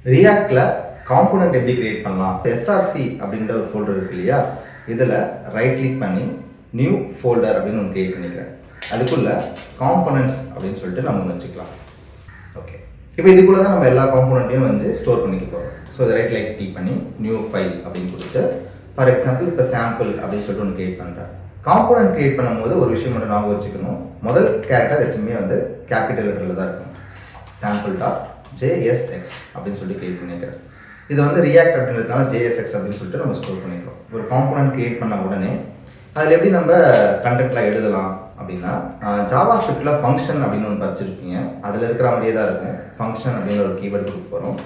ரியாக்டில் component எப்படி create பண்ணலாம்? SRC அப்படின்ற ஒரு ஃபோல்டர் இருக்கு இல்லையா, இதில் ரைட் கிளிக் பண்ணி நியூ ஃபோல்டர் அப்படின்னு ஒன்று கிரியேட் பண்ணிக்கிறேன். அதுக்குள்ள காம்போனன்ட்ஸ் அப்படின்னு சொல்லிட்டு நம்ம ஒன்று வச்சுக்கலாம். ஓகே, இப்போ இதுக்குள்ள தான் நம்ம எல்லா காம்போனண்ட்டையும் வந்து ஸ்டோர் பண்ணிக்க போகிறோம். ஸோ இதை ரைட் கிளிக் பண்ணி நியூ ஃபைல் அப்படின்னு கொடுத்து, ஃபார் எக்ஸாம்பிள் இப்போ சாம்பிள் அப்படின்னு சொல்லிட்டு ஒன்று கிரியேட் பண்ணுறேன். காம்போனன்ட் கிரியேட் பண்ணும்போது ஒரு விஷயம் மட்டும் ஞாபகம் வச்சுக்கணும். முதல் கேரக்டர் எப்பவுமே வந்து கேபிட்டல் லெட்டரில் தான் இருக்கும். சாம்பிள் டாட் JSX அப்படின்னு சொல்லி கிரியேட் பண்ணிக்கிறேன். இது வந்து ரியாக்ட் அப்படின்றதுனால JSX அப்படின்னு சொல்லிட்டு நம்ம ஸ்டோர் பண்ணிக்கிறோம். ஒரு காம்போனன்ட் கிரியேட் பண்ண உடனே அதில் எப்படி நம்ம கண்டென்ட்லாம் எழுதலாம் அப்படின்னா, ஜாவா ஸ்கிரிப்டில் ஃபங்க்ஷன் அப்படின்னு ஒன்று படிச்சிருப்பீங்க. அதில் இருக்கிற மாதிரியே தான் இருக்கும். ஃபங்க்ஷன் அப்படின்னு ஒரு கீவேர்டு கொடுக்க போகிறோம்.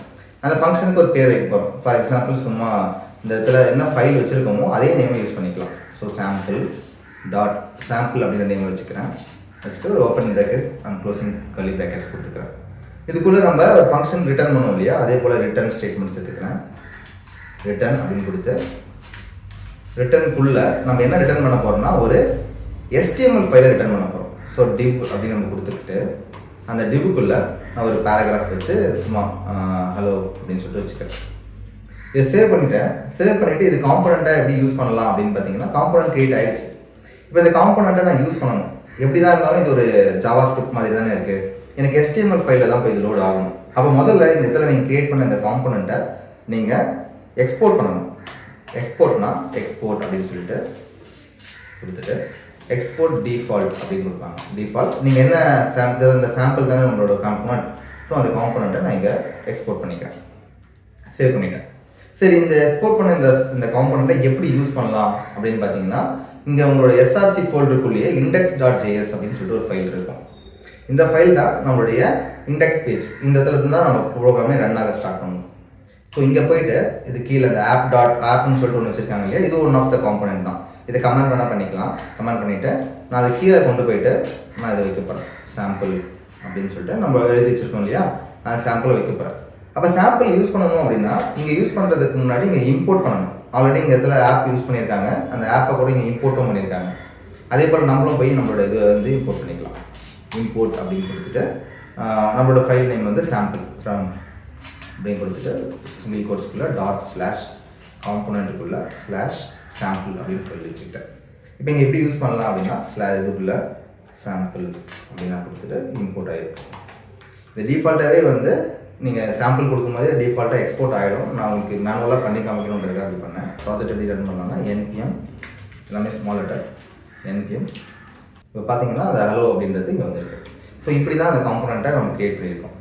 அந்த ஃபங்க்ஷனுக்கு ஒரு பேர் வைக்க போகிறோம். ஃபார் எக்ஸாம்பிள் சும்மா இந்த இடத்துல என்ன ஃபைல் வச்சுருக்கோமோ அதே நேமை யூஸ் பண்ணிக்கலாம். ஸோ சாம்பிள் டாட் சாம்பிள் அப்படின்ற நேம் வச்சுக்கிறேன். வச்சுட்டு ஒரு open bracket and closing curly brackets கொடுத்துக்கிறேன். இதுக்குள்ளே நம்ம ஃபங்க்ஷன் ரிட்டர்ன் பண்ணுவோம் இல்லையா, அதே போல் ரிட்டர்ன் ஸ்டேட்மெண்ட்ஸ் எடுத்துக்கிறேன். ரிட்டர்ன் அப்படின்னு கொடுத்து ரிட்டர்னுக்குள்ளே நம்ம என்ன ரிட்டர்ன் பண்ண போகிறோம்னா ஒரு HTML ஃபைலை ரிட்டர்ன் பண்ண போகிறோம். ஸோ div அப்படின்னு நம்ம கொடுத்துக்கிட்டு அந்த divக்குள்ளே நான் ஒரு பேராகிராஃப் வச்சு சும்மா ஹலோ அப்படின்னு சொல்லிட்டு வச்சுக்கிறேன். இதை சேவ் பண்ணிவிட்டு இது காம்போனண்ட்டாக எப்படி யூஸ் பண்ணலாம் அப்படின்னு பார்த்தீங்கன்னா, காம்போனன்ட் கிரியேட் ஆயிடுச்சு. இப்போ இந்த காம்போனண்ட்டை நான் யூஸ் பண்ணணும். எப்படி தான் இருந்தாலும் இது ஒரு ஜாவா ஸ்கிரிப்ட் மாதிரி தானே இருக்குது. எனக்கு HTML ஃபைலில் தான் போய் இது லோட் ஆகணும். அப்போ முதல்ல இந்த இடத்துல நீங்கள் கிரியேட் பண்ண இந்த காம்போனண்ட்டை நீங்கள் எக்ஸ்போர்ட் பண்ணணும். எக்ஸ்போர்ட்னா எக்ஸ்போர்ட் அப்படின்னு சொல்லிட்டு கொடுத்துட்டு எக்ஸ்போர்ட் டிஃபால்ட் அப்படின்னு கொடுப்பாங்க. டிஃபால்ட் நீங்கள் என்ன இந்த சாம்பிள் தானே உங்களோட காம்போனண்ட். ஸோ அந்த காம்போனண்ட்டை நான் இங்கே எக்ஸ்போர்ட் பண்ணிக்கிறேன். சேவ் பண்ணிட்டேன். சரி, இந்த எக்ஸ்போர்ட் பண்ண இந்த காம்போனண்ட்டை எப்படி யூஸ் பண்ணலாம் அப்படின்னு பார்த்தீங்கன்னா, இங்கே உங்களோட SRC ஃபோல்டருக்குள்ளேயே index.js அப்படின்னு சொல்லிட்டு ஒரு ஃபைல் இருக்கும். இந்த ஃபைல் தான் நம்மளுடைய இண்டெக்ஸ் பேஜ். இந்த இடத்துல தான் நம்ம ப்ரோக்ராமே ரன் ஆக ஸ்டார்ட் பண்ணணும். ஸோ இங்கே போயிட்டு இது கீழே இந்த ஆப்னு சொல்லிட்டு ஒன்று வச்சுருக்காங்க இல்லையா, இது ஒன் ஆஃப் த காம்போனன்ட் தான். இதை கமெண்ட் வேணால் பண்ணிக்கலாம். கமெண்ட் பண்ணிவிட்டு நான் அதை கீழே கொண்டு போயிட்டு நான் இதை வைக்க போகிறேன். சாம்பிள் அப்படின்னு சொல்லிட்டு நம்ம எழுதி வச்சுருக்கோம் இல்லையா, நான் சாம்பிளை வைக்க போகிறேன். அப்போ சாம்பிள் யூஸ் பண்ணணும் அப்படின்னா இங்கே யூஸ் பண்ணுறதுக்கு முன்னாடி இங்கே இம்போர்ட் பண்ணணும். ஆல்ரெடி இங்கே இடத்துல ஆப் யூஸ் பண்ணியிருக்காங்க. அந்த ஆப்பை கூட இங்கே இம்போர்ட்டும் பண்ணியிருக்காங்க. அதே போல் நம்மளும் போய் நம்மளோட இது வந்து இம்போர்ட் பண்ணிக்கலாம். இம்போர்ட் அப்படின்னு கொடுத்துட்டு நம்மளோட ஃபைல் நேம் வந்து சாம்பிள் ஃப்ரம் அப்படின்னு கொடுத்துட்டு சிங்கிள் கோட்ஸ்குள்ளே /காம்போனண்ட்டுக்குள்ளே /சாம்பிள் அப்படின்னு சொல்லி வச்சுக்கிட்டேன். இப்போ இங்கே எப்படி யூஸ் பண்ணலாம் அப்படின்னா இதுக்குள்ளே சாம்பிள் அப்படின்னு கொடுத்துட்டு இம்போர்ட் ஆகிருக்கும். இந்த டிஃபால்ட்டாகவே வந்து நீங்கள் சாம்பிள் கொடுக்கும்போது டிஃபால்ட்டாக எக்ஸ்போர்ட் ஆகிடும். நான் உங்களுக்கு மேனுவலாக பண்ணி காமிக்கணுன்றதுக்காக அப்படி பண்ணேன். ப்ராஜெக்ட் எப்படி ரன் பண்ணலாம்னா NPM எல்லாமே ஸ்மால் லெட்டர் NPM. இப்போ பார்த்தீங்கன்னா அது ஹலோ அப்படின்றது இங்கே வந்துருக்கு. ஸோ இப்படி தான் அந்த காம்போனண்ட்டை நம்ம கிரியேட் பண்ணியிருக்கோம்.